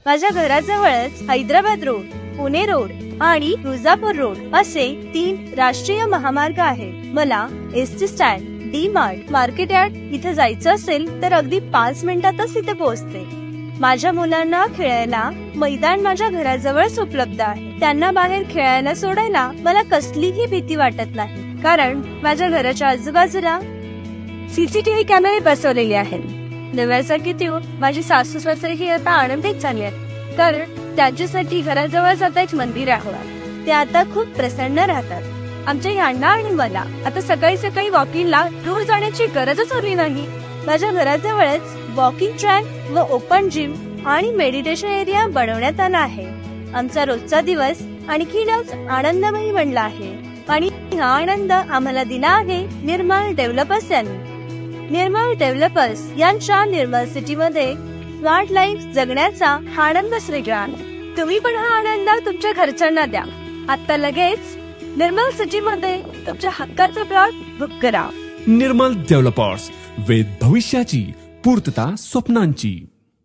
माझ्या घराजवळच Hyderabad road, Pune road आणि Tuljapur road असे 3 राष्ट्रीय महामार्ग आहेत. मला ST stand, D mart, market yard इथे जायचं असेल तर अगदी 5 मिनिटातच इथे पोहोचते. माझ्या मुलांना खेळायला मैदान माझ्या घराजवळच उपलब्ध आहे. त्यांना बाहेर खेळायला सोडायला मला कसलीही भीती वाटत नाही, कारण माझ्या घराच्या आजूबाजूला सीसीटीव्ही कॅमेरे बसवलेले आहेत. नव्यासारखी ती माझी सासू सासरेही आता आनंदित झाले आहेत, कारण त्यांच्यासाठी घराजवळच आता एक मंदिर आहे. ते आता खूप प्रसन्न राहतात. आमच्या यांना आणि मला आता सकाळी सकाळी वॉकिंगला दूर जाण्याची गरजच उरली नाही. माझ्या घराजवळच वॉकिंग ट्रॅक व ओपन जिम आणि मेडिटेशन एरिया बनवण्यात आला आहे. आमचा रोजचा दिवस आणखीनच आनंदमयी बनला आहे आणि हा आनंद आम्हाला दिला आहे निर्मल डेव्हलपर्स यांनी. निर्मल डेव्हलपर्स यांच्या निर्मल सिटी मध्ये स्मार्ट लाईफ जगण्याचा आनंदच वेगळा आहे. तुम्ही पण हा आनंद तुमच्या घरच्यांना द्या. आता लगेच निर्मल सिटी मध्ये तुमच्या हक्काचा प्लॉट बुक करा. निर्मल डेव्हलपर्स, वेद भविष्याची पूर्तता स्वप्नांची.